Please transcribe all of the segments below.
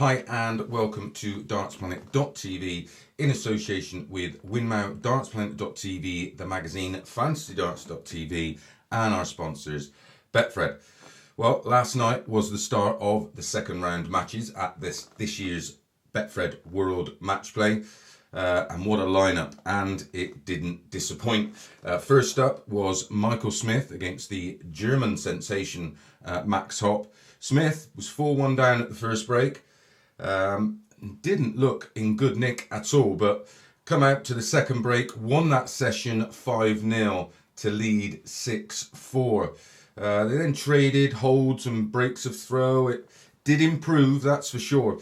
Hi and welcome to dartsplanet.tv in association with Winmau, dartsplanet.tv, the magazine, fantasydarts.tv and our sponsors, Betfred. Well, last night was the start of the second round matches at this year's Betfred World Matchplay. And what a lineup, and it didn't disappoint. First up was Michael Smith against the German sensation Max Hopp. Smith was 4-1 down at the first break. Didn't look in good nick at all, but come out to the second break, won that session 5-0 to lead 6-4. They then traded holds and breaks of throw. It did improve, that's for sure.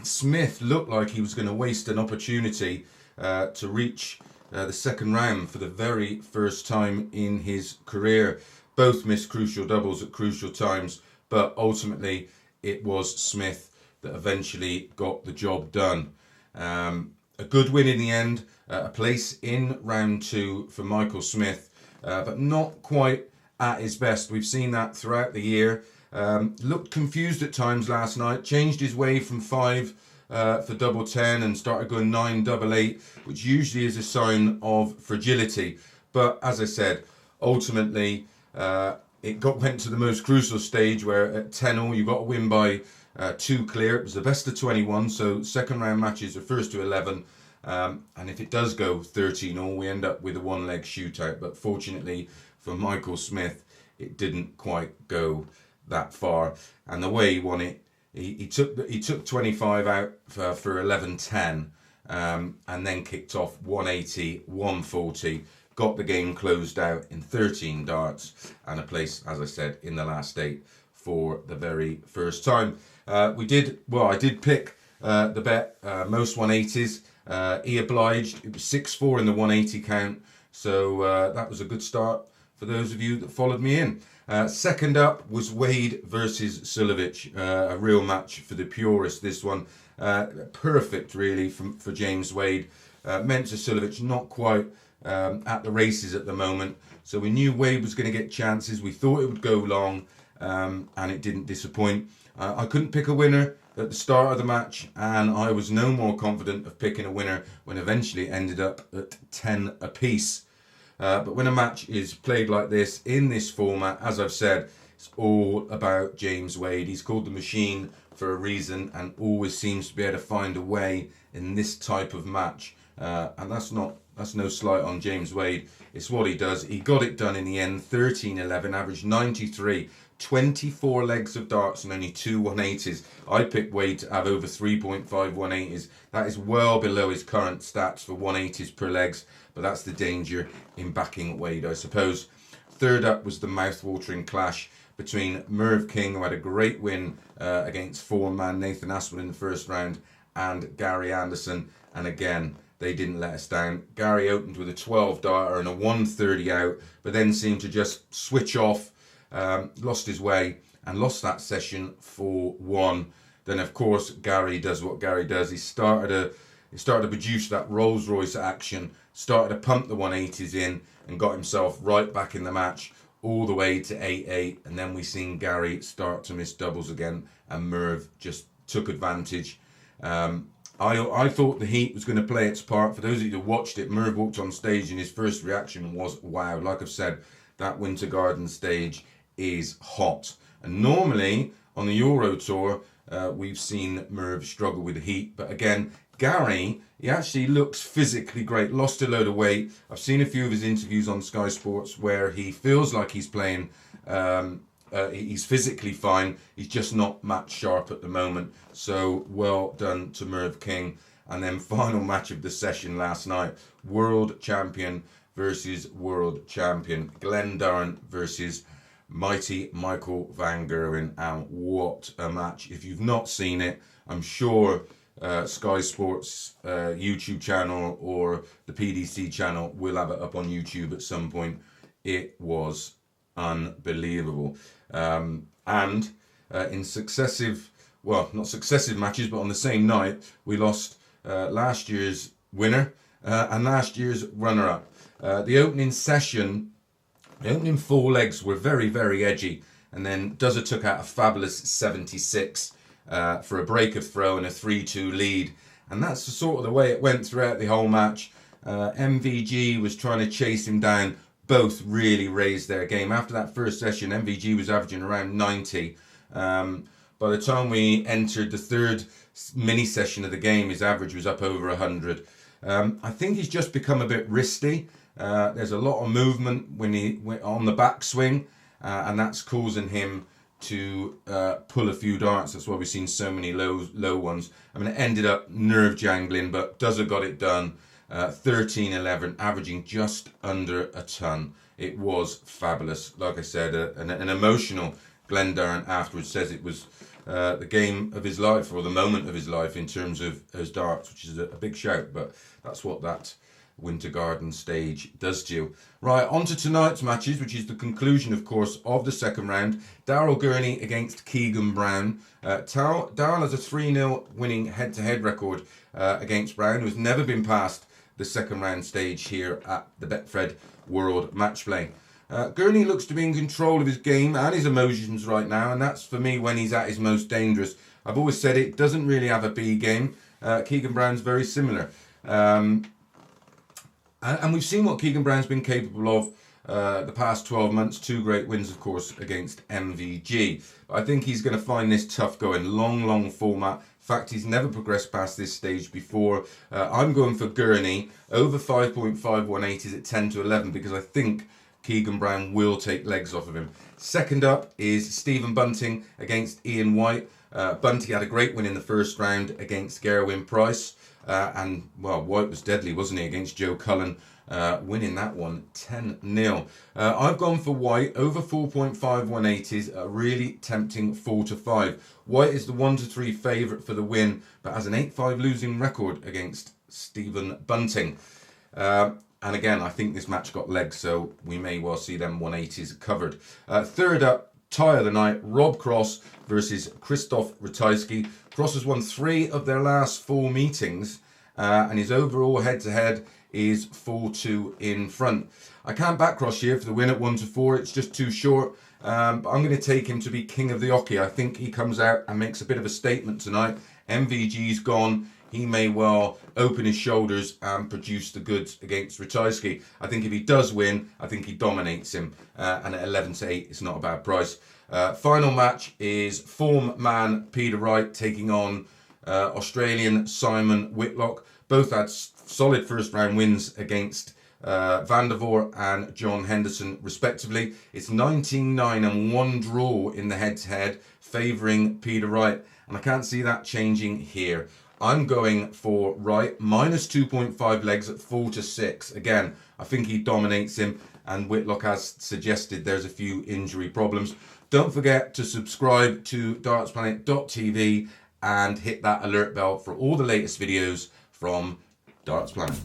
Smith looked like he was going to waste an opportunity to reach the second round for the very first time in his career. Both missed crucial doubles at crucial times, but ultimately it was Smith that eventually got the job done. A good win in the end, a place in round two for Michael Smith, but not quite at his best. We've seen that throughout the year. Looked confused at times last night, changed his way from 5 for double 10 and started going 9 double 8, which usually is a sign of fragility. But as I said, ultimately it went to the most crucial stage where at 10-all you got to win by 2 clear. It was the best of 21, so second round matches are first to 11. And if it does go 13-all, we end up with a one-leg shootout. But fortunately for Michael Smith, it didn't quite go that far. And the way he won it, he took 25 out for 11-10, and then kicked off 180, 140, got the game closed out in 13 darts, and a place, as I said, in the last 8 for the very first time. I did pick the bet, most 180s. He obliged. It was 6-4 in the 180 count, so that was a good start for those of you that followed me in. Second up was Wade versus Sulovic, a real match for the purists, this one. Perfect, really, for James Wade. Meant to Sulovic not quite at the races at the moment, so we knew Wade was going to get chances. We thought it would go long, and it didn't disappoint. I couldn't pick a winner at the start of the match, and I was no more confident of picking a winner when eventually it ended up at 10 apiece. But when a match is played like this, in this format, as I've said, it's all about James Wade. He's called the machine for a reason and always seems to be able to find a way in this type of match. And that's no slight on James Wade. It's what he does. He got it done in the end, 13-11, averaged 93, 24 legs of darts and only 2 180s. I picked Wade to have over 3.5 180s. That is well below his current stats for 180s per legs, but that's the danger in backing Wade, I suppose. Third up was the mouth-watering clash between Merv King, who had a great win against four-man Nathan Aspel in the first round, and Gary Anderson, and again, they didn't let us down. Gary opened with a 12-darter and a 130 out, but then seemed to just switch off, lost his way, and lost that session 4-1. Then, of course, Gary does what Gary does. He started to produce that Rolls Royce action, started to pump the 180s in, and got himself right back in the match, all the way to 8-8. And then we seen Gary start to miss doubles again, and Merv just took advantage. I thought the heat was going to play its part. For those of you who watched it, Merv walked on stage and his first reaction was, wow. Like I've said, that Winter Garden stage is hot. And normally on the Euro Tour, we've seen Merv struggle with the heat. But again, Gary, he actually looks physically great, lost a load of weight. I've seen a few of his interviews on Sky Sports where he feels like he's playing, he's physically fine. He's just not match sharp at the moment. So well done to Merv King. And then final match of the session last night, world champion versus world champion. Glen Durrant versus mighty Michael van Gerwen. And what a match. If you've not seen it, I'm sure Sky Sports YouTube channel or the PDC channel will have it up on YouTube at some point. It was unbelievable. And in successive, well, not successive matches, but on the same night, we lost last year's winner and last year's runner-up. The opening session, the opening 4 legs were very, very edgy. And then Dozer took out a fabulous 76. for a break of throw and a 3-2 lead. And that's the sort of the way it went throughout the whole match. MVG was trying to chase him down. Both really raised their game. After that first session, MVG was averaging around 90. By the time we entered the third mini session of the game, his average was up over 100. I think he's just become a bit wristy. There's a lot of movement when he on the backswing, and that's causing him to pull a few darts. That's why we've seen so many low ones. I mean, it ended up nerve jangling, but Dozer got it done. 13-11, averaging just under a ton. It was fabulous. Like I said, an emotional Glen Durrant afterwards says it was the game of his life, or the moment of his life in terms of his darts, which is a big shout, but that's what that Winter Garden stage does to you. Right, on to tonight's matches, which is the conclusion, of course, of the second round. Daryl Gurney against Keegan Brown. Daryl has a 3-0 winning head-to-head record against Brown, who's never been past the second round stage here at the Betfred World Matchplay. Gurney looks to be in control of his game and his emotions right now, and that's for me when he's at his most dangerous. I've always said it doesn't really have a B game. Keegan Brown's very similar. And we've seen what Keegan Brown's been capable of the past 12 months. 2 great wins, of course, against MVG. But I think he's going to find this tough going. Long format. In fact, he's never progressed past this stage before. I'm going for Gurney. Over 5.518 is at 10-11 because I think Keegan Brown will take legs off of him. Second up is Stephen Bunting against Ian White. Bunting had a great win in the first round against Gerwin Price. And, well, White was deadly, wasn't he, against Joe Cullen, winning that one 10-0. I've gone for White. Over 4.518 is a really tempting 4-5. White is the 1-3 favourite for the win, but has an 8-5 losing record against Stephen Bunting. And again, I think this match got legs, so we may well see them 180s covered. Third up, tie of the night, Rob Cross versus Krzysztof Ratajski. Cross has won 3 of their last 4 meetings, and his overall head-to-head is 4-2 in front. I can't back Cross here for the win at 1-4. It's just too short. But I'm going to take him to be king of the hockey. I think he comes out and makes a bit of a statement tonight. MVG's gone. He may well open his shoulders and produce the goods against Ratajski. I think if he does win, I think he dominates him. And at 11-8, it's not a bad price. Final match is form man Peter Wright taking on Australian Simon Whitlock. Both had solid first round wins against Vandervoort and John Henderson respectively. It's 19-9 and 1 draw in the head-to-head favouring Peter Wright, and I can't see that changing here. I'm going for Wright minus 2.5 legs at 4-6. Again, I think he dominates him, and Whitlock has suggested there's a few injury problems. Don't forget to subscribe to dartsplanet.tv and hit that alert bell for all the latest videos from Darts Planet.